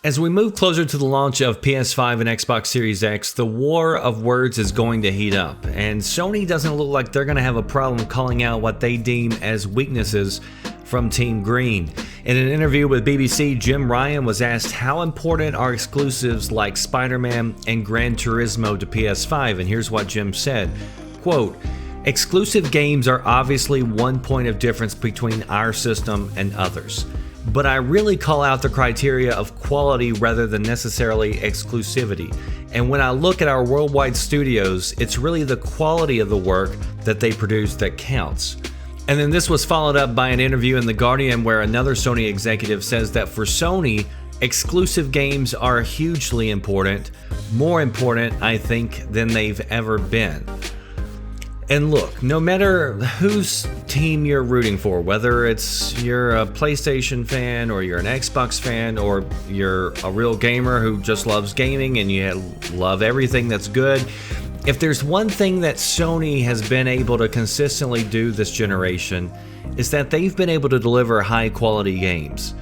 As we move closer to the launch of PS5 and Xbox Series X, the war of words is going to heat up, and Sony doesn't look like they're going to have a problem calling out what they deem as weaknesses from Team Green. In an interview with BBC, Jim Ryan was asked how important are exclusives like Spider-Man and Gran Turismo to PS5, and here's what Jim said, quote, "Exclusive games are obviously one point of difference between our system and others. But I really call out the criteria of quality rather than necessarily exclusivity. And when I look at our worldwide studios, it's really the quality of the work that they produce that counts." And then this was followed up by an interview in The Guardian where another Sony executive says that for Sony, exclusive games are hugely important, more important, I think, than they've ever been. And look, no matter whose team you're rooting for, whether it's you're a PlayStation fan or you're an Xbox fan or you're a real gamer who just loves gaming and you love everything that's good, if there's one thing that Sony has been able to consistently do this generation, is that they've been able to deliver high quality games.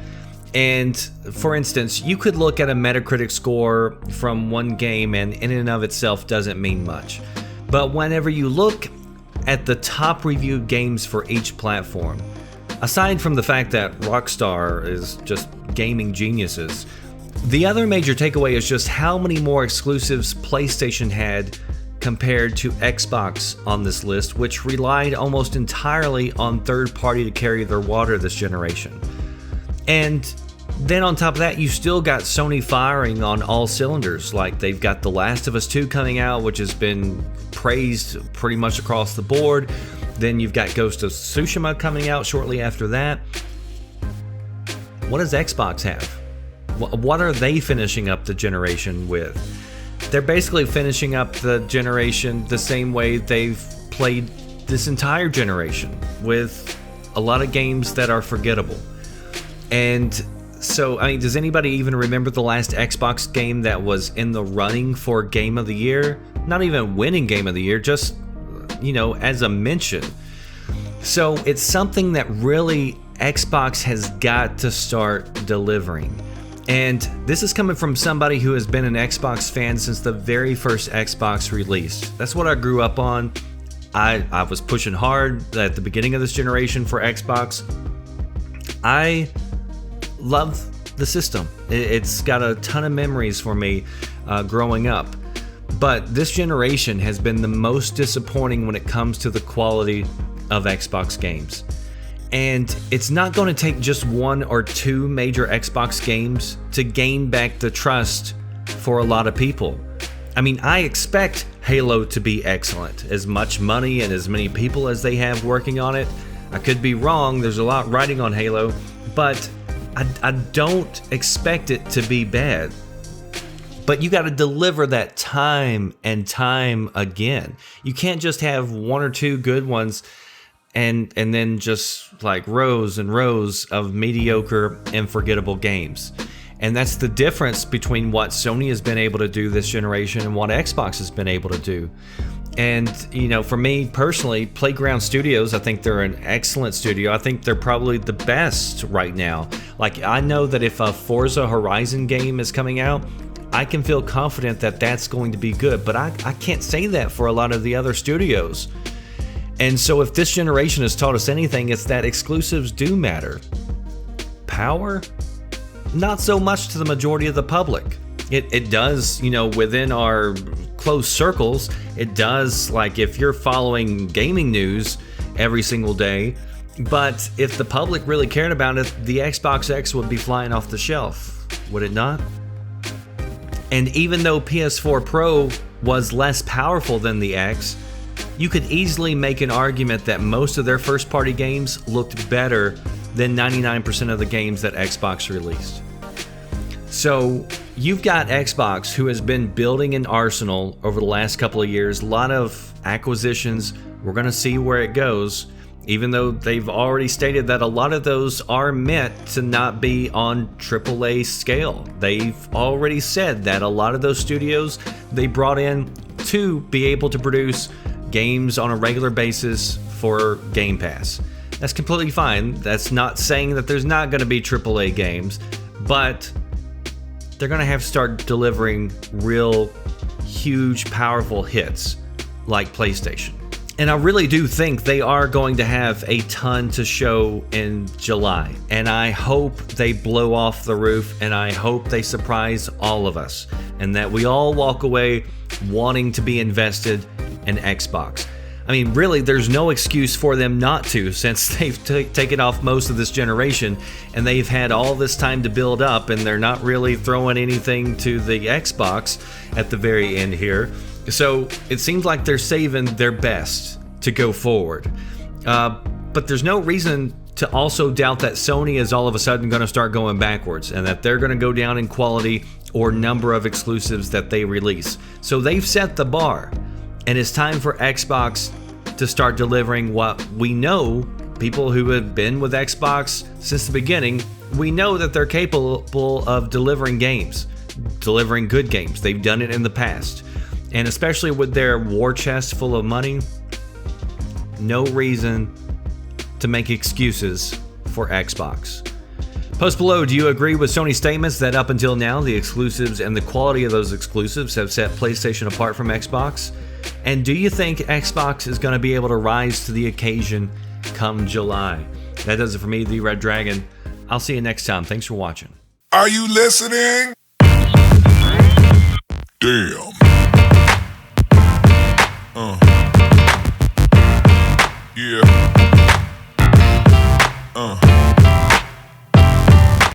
And for instance, you could look at a Metacritic score from one game and in and of itself doesn't mean much. But whenever you look at the top reviewed games for each platform, aside from the fact that Rockstar is just gaming geniuses, the other major takeaway is just how many more exclusives PlayStation had compared to Xbox on this list, which relied almost entirely on third party to carry their water this generation. And then on top of that, you still got Sony firing on all cylinders. Like they've got The Last of Us 2 coming out, which has been praised pretty much across the board. Then you've got Ghost of Tsushima coming out shortly after that. What does Xbox have? What are they finishing up the generation with? They're basically finishing up the generation the same way they've played this entire generation, with a lot of games that are forgettable. And so, I mean, does anybody even remember the last Xbox game that was in the running for Game of the Year? Not even winning Game of the Year, just, as a mention. So it's something that really Xbox has got to start delivering. And this is coming from somebody who has been an Xbox fan since the very first Xbox released. That's what I grew up on. I was pushing hard at the beginning of this generation for Xbox. I love the system. It's got a ton of memories for me growing up. But this generation has been the most disappointing when it comes to the quality of Xbox games. And it's not going to take just one or two major Xbox games to gain back the trust for a lot of people. I mean, I expect Halo to be excellent. As much money and as many people as they have working on it, I could be wrong. There's a lot riding on Halo, but I don't expect it to be bad. But you got to deliver that time and time again. You can't just have one or two good ones and then just like rows and rows of mediocre and forgettable games. And that's the difference between what Sony has been able to do this generation and what Xbox has been able to do. And, for me personally, Playground Studios, I think they're an excellent studio. I think they're probably the best right now. Like, I know that if a Forza Horizon game is coming out, I can feel confident that that's going to be good. But I can't say that for a lot of the other studios. And so if this generation has taught us anything, it's that exclusives do matter. Power? Not so much to the majority of the public. It does, within our close circles, it does, like if you're following gaming news every single day. But if the public really cared about it, the Xbox X would be flying off the shelf, would it not? And even though PS4 Pro was less powerful than the X, you could easily make an argument that most of their first-party games looked better than 99% of the games that Xbox released. So you've got Xbox, who has been building an arsenal over the last couple of years, a lot of acquisitions. We're going to see where it goes, even though they've already stated that a lot of those are meant to not be on AAA scale. They've already said that a lot of those studios they brought in to be able to produce games on a regular basis for Game Pass. That's completely fine. That's not saying that there's not going to be AAA games, but they're going to have to start delivering real huge, powerful hits like PlayStation. And I really do think they are going to have a ton to show in July. And I hope they blow off the roof, and I hope they surprise all of us, and that we all walk away wanting to be invested in Xbox. I mean, really, there's no excuse for them not to, since they've taken off most of this generation, and they've had all this time to build up, and they're not really throwing anything to the Xbox at the very end here. So it seems like they're saving their best to go forward. But there's no reason to also doubt that Sony is all of a sudden going to start going backwards, and that they're going to go down in quality or number of exclusives that they release. So they've set the bar, and it's time for Xbox to start delivering what we know. People who have been with Xbox since the beginning, we know that they're capable of delivering games, delivering good games. They've done it in the past. And especially with their war chest full of money, no reason to make excuses for Xbox. Post below, do you agree with Sony's statements that up until now, the exclusives and the quality of those exclusives have set PlayStation apart from Xbox? And do you think Xbox is going to be able to rise to the occasion come July? That does it for me, The Red Dragon. I'll see you next time. Thanks for watching. Are you listening? Damn.